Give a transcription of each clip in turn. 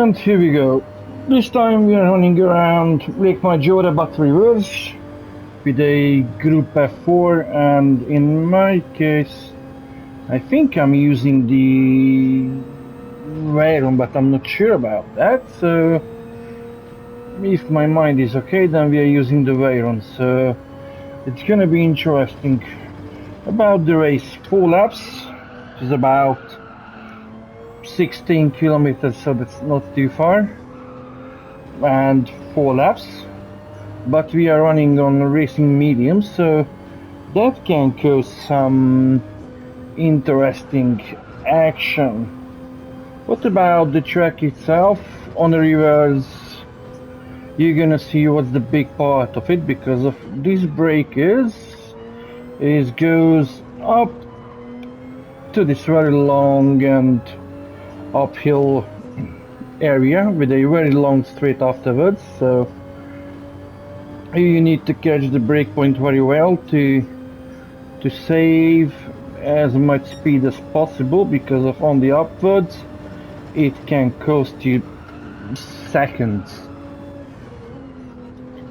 And here we go. This time we are running around Lake Maggiore but reverse with a group F4, and in my case I think I'm using the Veyron, but I'm not sure about that, so if my mind is okay then we are using the Veyron. So it's gonna be interesting. About the race, 4 laps, which is about 16 kilometers, so that's not too far, and 4 laps, but we are running on racing medium, so that can cause some interesting action. What about the track itself? On the reverse you're gonna see what's the big part of it, because of these breakers it goes up to this very long and uphill area with a very long straight afterwards, so you need to catch the brake point very well to save as much speed as possible, because of on the upwards it can cost you seconds.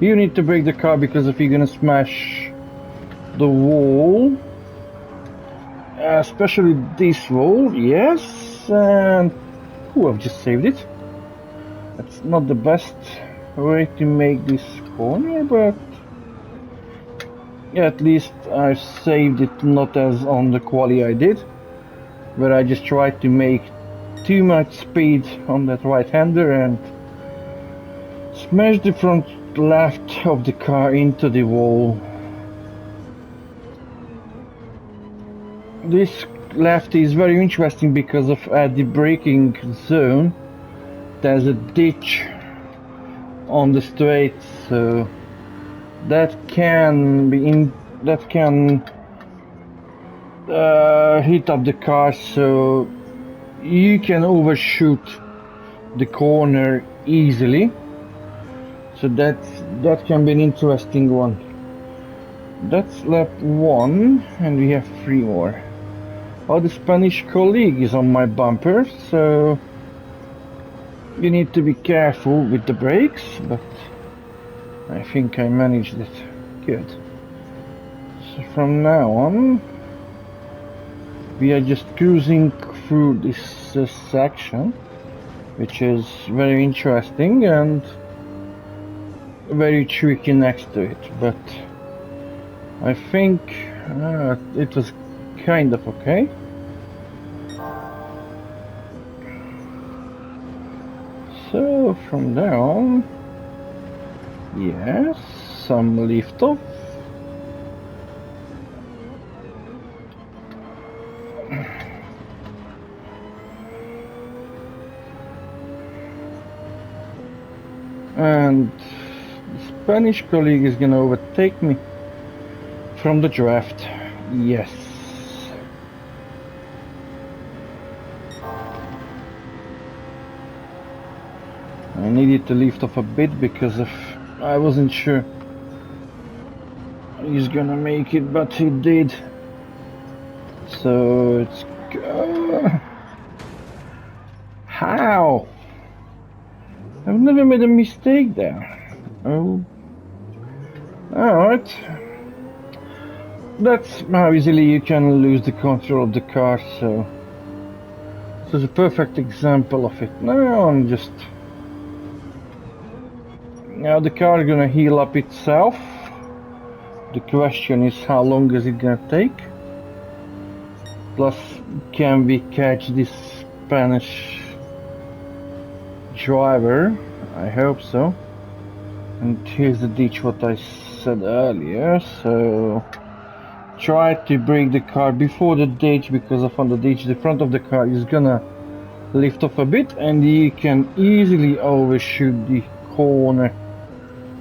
You need to brake the car because if you're gonna smash the wall, especially this wall, yes, and I've just saved it. That's not the best way to make this corner, but yeah, at least I saved it, not as on the quali I did, where I just tried to make too much speed on that right-hander and smash the front left of the car into the wall. This left is very interesting because of at the braking zone there's a ditch on the straight, so that can hit up the car, so you can overshoot the corner easily. So that can be an interesting one. That's lap 1, and we have 3 more. Oh, the Spanish colleague is on my bumper, so you need to be careful with the brakes, but I think I managed it good. So from now on we are just cruising through this section, which is very interesting and very tricky next to it, but I think it was kind of okay. So from there on, yes, some lift off. And the Spanish colleague is gonna overtake me from the draft. Yes. I needed to lift off a bit because of I wasn't sure he's gonna make it, but he did. So it's how? I've never made a mistake there. Oh, alright. That's how easily you can lose the control of the car, so this is a perfect example of it. Now the car is gonna heal up itself. The question is how long is it gonna take? Plus, can we catch this Spanish driver? I hope so. And here's the ditch, what I said earlier, so try to brake the car before the ditch, because on the ditch the front of the car is gonna lift off a bit and you can easily overshoot the corner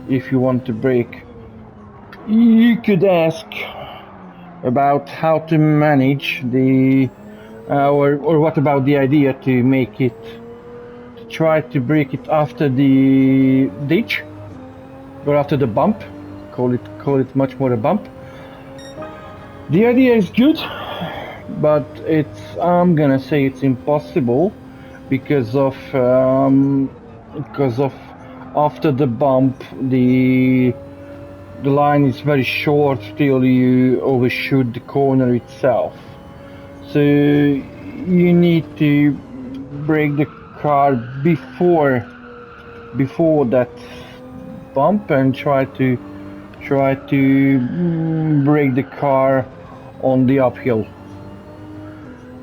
if you want to brake. You could ask about how to manage the or what about the idea to make it, to try to brake it after the ditch or after the bump, call it much more a bump. The idea is good, but I'm gonna say it's impossible because of after the bump the line is very short till you overshoot the corner itself. So you need to brake the car before that bump and try to brake the car on the uphill.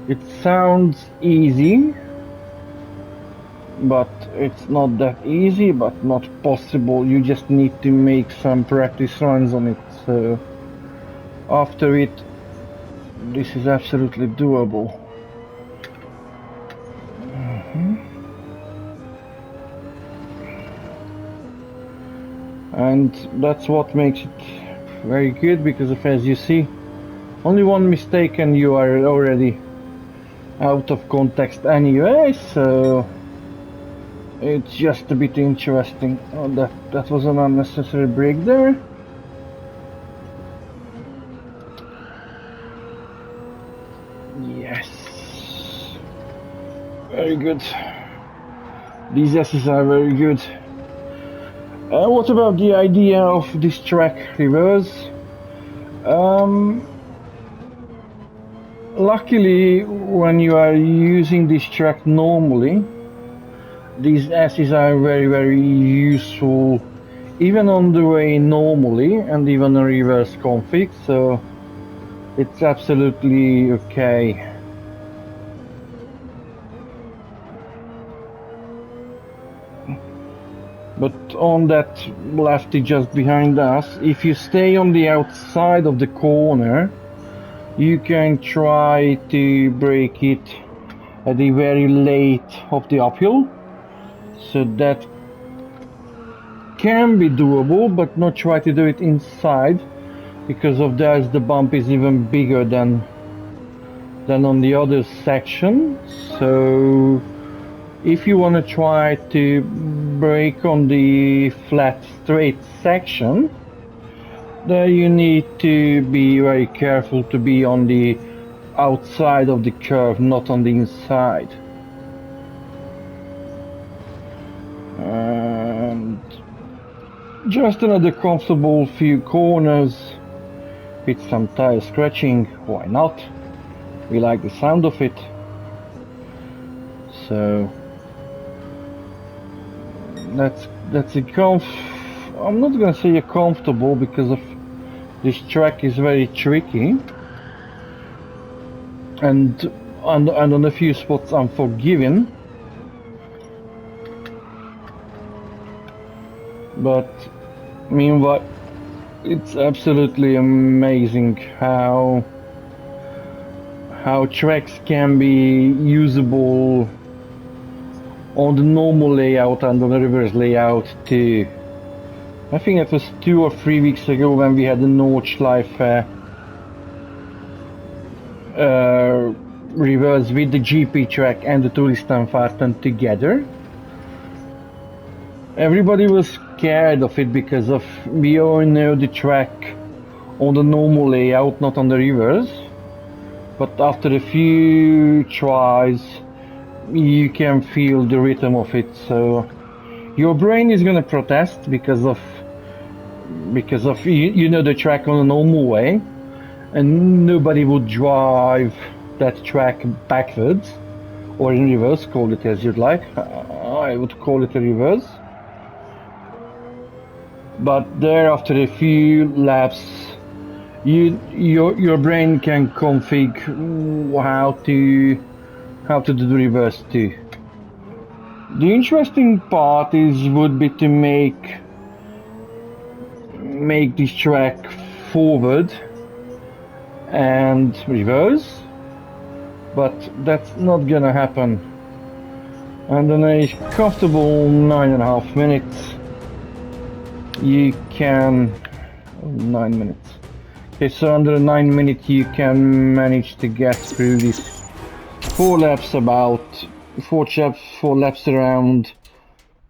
It sounds easy, but it's not that easy, but not possible. You just need to make some practice runs on it. So after it, this is absolutely doable. And that's what makes it very good, because as you see, only one mistake and you are already out of context anyway, so it's just a bit interesting. Oh, that was an unnecessary break there. Yes, very good. These S's are very good. What about the idea of this track reverse? Luckily, when you are using this track normally, these S's are very useful, even on the way normally and even in reverse config, so it's absolutely okay. But on that lefty just behind us, if you stay on the outside of the corner, you can try to brake it at the very late of the uphill. So that can be doable, but not try to do it inside, because of that the bump is even bigger than on the other section. So if you want to try to brake on the flat straight section, there you need to be very careful to be on the outside of the curve, not on the inside. And just another comfortable few corners with some tire scratching, why not? We like the sound of it. So that's a I'm not gonna say a comfortable, because of this track is very tricky, and on a few spots unforgiving. But meanwhile, it's absolutely amazing how tracks can be usable on the normal layout and on the reverse layout too. I think it was 2 or 3 weeks ago when we had the Nordschleife reverse with the GP track and the Touristenfahrten together. Everybody was scared of it because of we all know the track on the normal layout, not on the reverse. But after a few tries, you can feel the rhythm of it. So your brain is gonna protest because of you know the track on a normal way, and nobody would drive that track backwards or in reverse. Call it as you'd like. I would call it a reverse. But there, after a few laps, your brain can config how to do the reverse too. The interesting part would be to make this track forward and reverse, but that's not gonna happen. And in a comfortable 9.5 minutes, you can 9 minutes. Okay, so under 9 minutes you can manage to get through these 4 laps around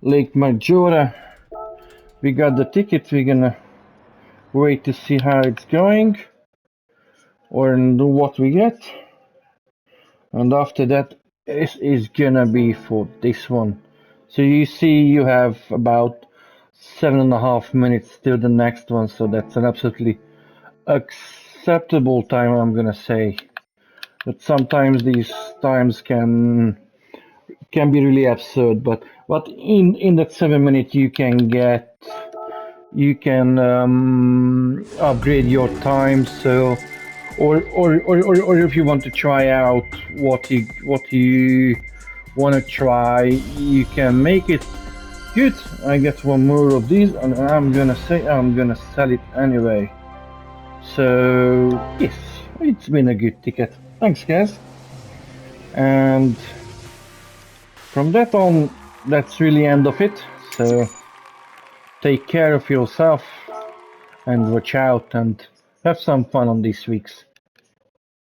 Lake Maggiore. We got the ticket. We're gonna wait to see how it's going or what we get, and after that is gonna be for this one. So you see, you have about 7.5 minutes till the next one, so that's an absolutely acceptable time, I'm gonna say. But sometimes these times can be really absurd, but in that 7 minutes you can upgrade your time. So or if you want to try out what you want to try, you can make it. Good, I get one more of these, and I'm gonna say I'm gonna sell it anyway. So yes, it's been a good ticket. Thanks, guys. And from that on, that's really end of it. So take care of yourself and watch out and have some fun on these weeks.